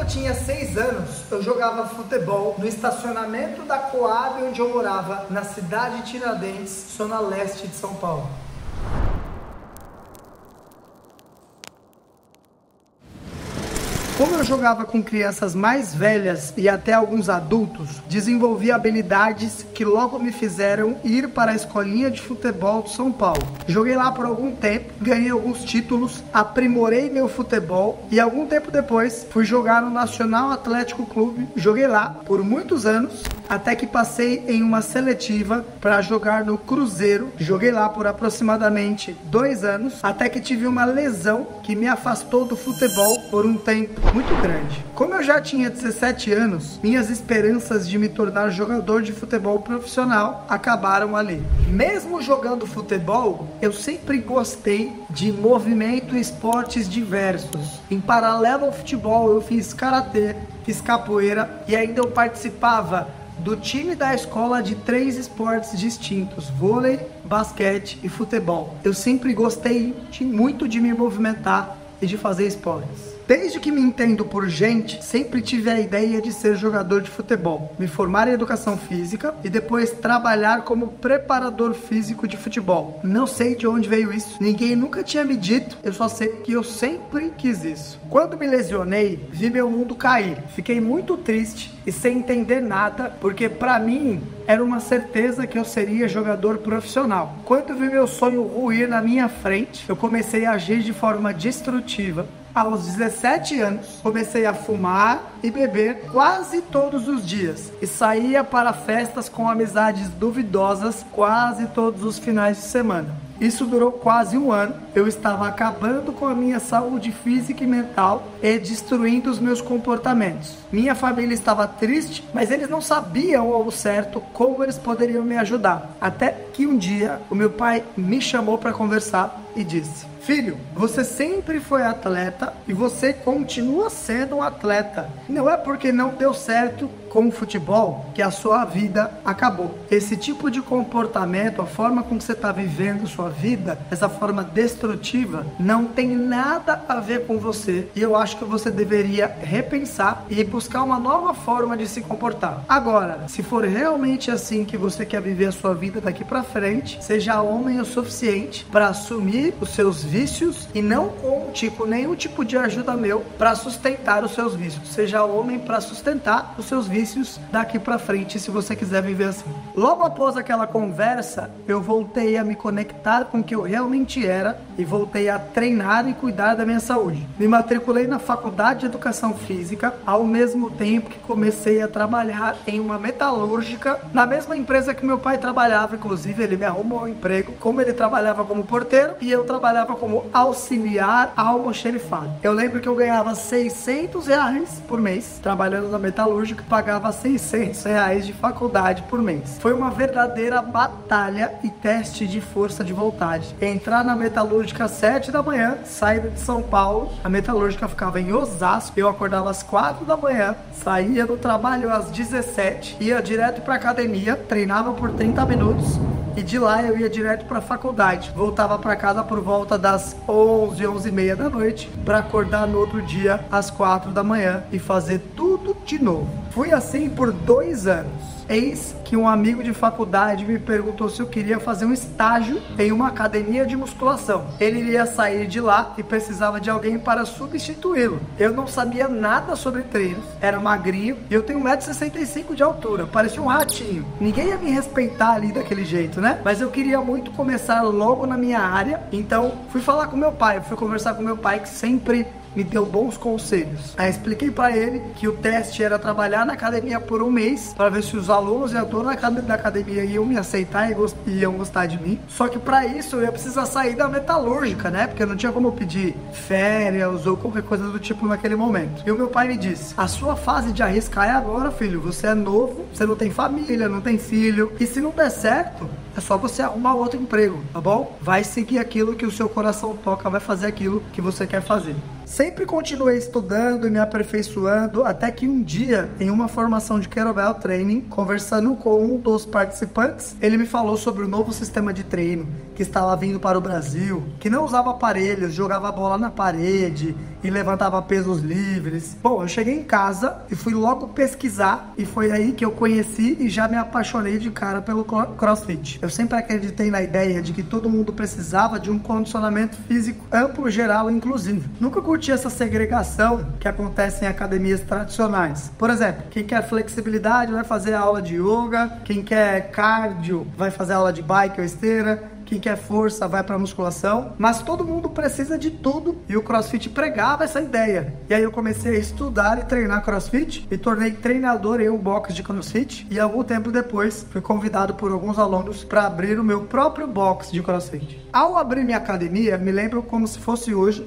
tinha 6 anos, eu jogava futebol no estacionamento da Coab onde eu morava, na cidade de Tiradentes, zona leste de São Paulo. Como eu jogava com crianças mais velhas e até alguns adultos, desenvolvi habilidades que logo me fizeram ir para a escolinha de futebol de São Paulo. Joguei lá por algum tempo, ganhei alguns títulos, aprimorei meu futebol e algum tempo depois fui jogar no Nacional Atlético Clube. Joguei lá por muitos anos, até que passei em uma seletiva para jogar no Cruzeiro. Joguei lá por aproximadamente 2 anos, até que tive uma lesão que me afastou do futebol por um tempo muito grande. Como eu já tinha 17 anos, minhas esperanças de me tornar jogador de futebol profissional acabaram ali. Mesmo jogando futebol, eu sempre gostei de movimento e esportes diversos. Em paralelo ao futebol, eu fiz karatê, fiz capoeira e ainda eu participava do time da escola de 3 esportes distintos: vôlei, basquete e futebol. Eu sempre gostei muito de me movimentar e de fazer esportes. Desde que me entendo por gente, sempre tive a ideia de ser jogador de futebol, me formar em educação física e depois trabalhar como preparador físico de futebol. Não sei de onde veio isso, ninguém nunca tinha me dito, eu só sei que eu sempre quis isso. Quando me lesionei, vi meu mundo cair. Fiquei muito triste e sem entender nada, porque pra mim era uma certeza que eu seria jogador profissional. Quando vi meu sonho ruir na minha frente, eu comecei a agir de forma destrutiva. Aos 17 anos, comecei a fumar e beber quase todos os dias e saía para festas com amizades duvidosas quase todos os finais de semana. Isso durou quase 1 ano. Eu estava acabando com a minha saúde física e mental e destruindo os meus comportamentos. Minha família estava triste, mas eles não sabiam ao certo como eles poderiam me ajudar. Até que um dia o meu pai me chamou para conversar e disse: filho, você sempre foi atleta e você continua sendo um atleta. Não é porque não deu certo com o futebol que a sua vida acabou. Esse tipo de comportamento, a forma como você está vivendo sua vida, essa forma destrutiva, não tem nada a ver com você. E eu acho que você deveria repensar e buscar uma nova forma de se comportar. Agora, se for realmente assim que você quer viver a sua vida daqui pra frente, seja homem o suficiente para assumir os seus vícios e não conte com nenhum tipo de ajuda meu para sustentar os seus vícios. Seja homem para sustentar os seus vícios daqui pra frente, se você quiser viver assim. Logo após aquela conversa, eu voltei a me conectar com o que eu realmente era e voltei a treinar e cuidar da minha saúde. Me matriculei na faculdade de educação física, ao mesmo tempo que comecei a trabalhar em uma metalúrgica, na mesma empresa que meu pai trabalhava. Inclusive, ele me arrumou um emprego, como ele trabalhava como porteiro e eu trabalhava como auxiliar almoxerifado. Eu lembro que eu ganhava R$600 por mês trabalhando na metalúrgica, pagava R$600 de faculdade por mês. Foi uma verdadeira batalha e teste de força de vontade. Entrar na metalúrgica às 7 da manhã, sair de São Paulo, a metalúrgica ficava em Osasco, eu acordava às 4 da manhã, saía do trabalho às 17, ia direto pra academia, treinava por 30 minutos e de lá eu ia direto pra faculdade. Voltava pra casa por volta das 11, 11h30 da noite pra acordar no outro dia às 4 da manhã e fazer tudo de novo. Fui assim por 2 anos. Eis que um amigo de faculdade me perguntou se eu queria fazer um estágio em uma academia de musculação. Ele iria sair de lá e precisava de alguém para substituí-lo. Eu não sabia nada sobre treinos, era magrinho e eu tenho 1,65 m de altura, parecia um ratinho. Ninguém ia me respeitar ali daquele jeito, né? Mas eu queria muito começar logo na minha área, então fui falar com meu pai, fui conversar com meu pai, que sempre me deu bons conselhos. Aí expliquei para ele que o teste era trabalhar na academia por 1 mês para ver se os alunos e a dona da academia iam me aceitar e iam gostar de mim. Só que para isso eu ia precisar sair da metalúrgica, né? Porque não tinha como pedir férias ou qualquer coisa do tipo naquele momento. E o meu pai me disse: a sua fase de arriscar é agora, filho. Você é novo, você não tem família, não tem filho. E se não der certo, é só você arrumar outro emprego, tá bom? Vai seguir aquilo que o seu coração toca, vai fazer aquilo que você quer fazer. Sempre continuei estudando e me aperfeiçoando, até que um dia, em uma formação de Kettlebell Training, conversando com um dos participantes, ele me falou sobre o novo sistema de treino, que estava vindo para o Brasil, que não usava aparelhos, jogava bola na parede e levantava pesos livres. Bom, eu cheguei em casa e fui logo pesquisar e foi aí que eu conheci e já me apaixonei de cara pelo CrossFit. Eu sempre acreditei na ideia de que todo mundo precisava de um condicionamento físico amplo, geral e inclusivo. Nunca curti essa segregação que acontece em academias tradicionais. Por exemplo, quem quer flexibilidade vai fazer aula de yoga, quem quer cardio vai fazer aula de bike ou esteira, quem quer força vai para musculação, mas todo mundo precisa de tudo e o CrossFit pregava essa ideia. E aí eu comecei a estudar e treinar CrossFit, me tornei treinador em um box de CrossFit e algum tempo depois fui convidado por alguns alunos para abrir o meu próprio box de CrossFit. Ao abrir minha academia, me lembro como se fosse hoje,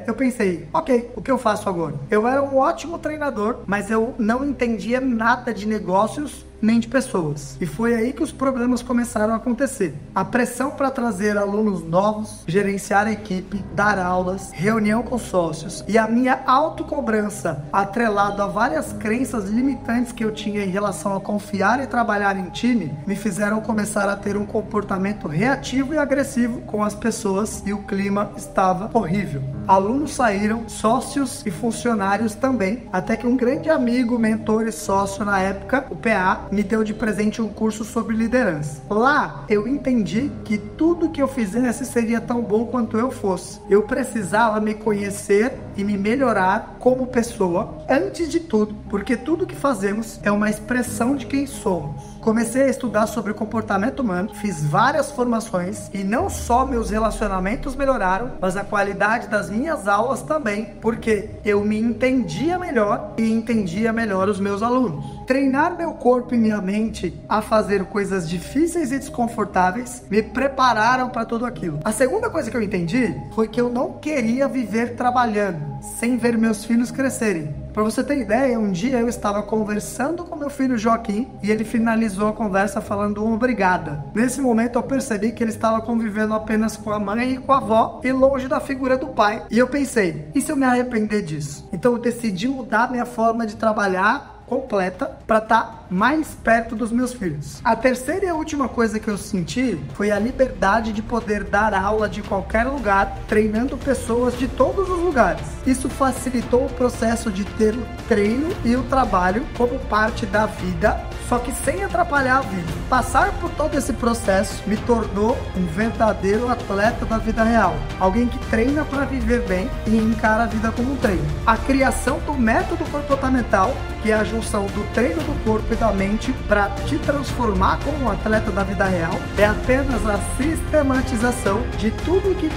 eu pensei, ok, o que eu faço agora? Eu era um ótimo treinador, mas eu não entendia nada de negócios nem de pessoas. E foi aí que os problemas começaram a acontecer. A pressão para trazer alunos novos, gerenciar a equipe, dar aulas, reunião com sócios e a minha autocobrança atrelado a várias crenças limitantes que eu tinha em relação a confiar e trabalhar em time me fizeram começar a ter um comportamento reativo e agressivo com as pessoas e o clima estava horrível. Alunos saíram, sócios e funcionários também, até que um grande amigo, mentor e sócio na época, o PA, me deu de presente um curso sobre liderança. Lá eu entendi que tudo que eu fizesse seria tão bom quanto eu fosse. Eu precisava me conhecer e me melhorar como pessoa antes de tudo, porque tudo que fazemos é uma expressão de quem somos. Comecei a estudar sobre o comportamento humano, fiz várias formações e não só meus relacionamentos melhoraram, mas a qualidade das minhas aulas também, porque eu me entendia melhor e entendia melhor os meus alunos. Treinar meu corpo e minha mente a fazer coisas difíceis e desconfortáveis me prepararam para tudo aquilo. A segunda coisa que eu entendi foi que eu não queria viver trabalhando sem ver meus filhos crescerem. Para você ter ideia, um dia eu estava conversando com meu filho Joaquim e ele finalizou a conversa falando uma obrigada. Nesse momento eu percebi que ele estava convivendo apenas com a mãe e com a avó e longe da figura do pai. E eu pensei, e se eu me arrepender disso? Então eu decidi mudar minha forma de trabalhar completa para estar mais perto dos meus filhos. A terceira e a última coisa que eu senti foi a liberdade de poder dar aula de qualquer lugar, treinando pessoas de todos os lugares. Isso facilitou o processo de ter o treino e o trabalho como parte da vida, só que sem atrapalhar a vida. Passar por todo esse processo me tornou um verdadeiro atleta da vida real, alguém que treina para viver bem e encara a vida como um treino. A criação do método comportamental, que é a junção do treino do corpo e da mente para te transformar como um atleta da vida real, é apenas a sistematização de tudo que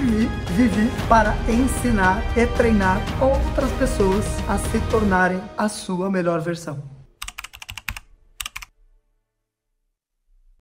vivi para ensinar e treinar outras pessoas a se tornarem a sua melhor versão.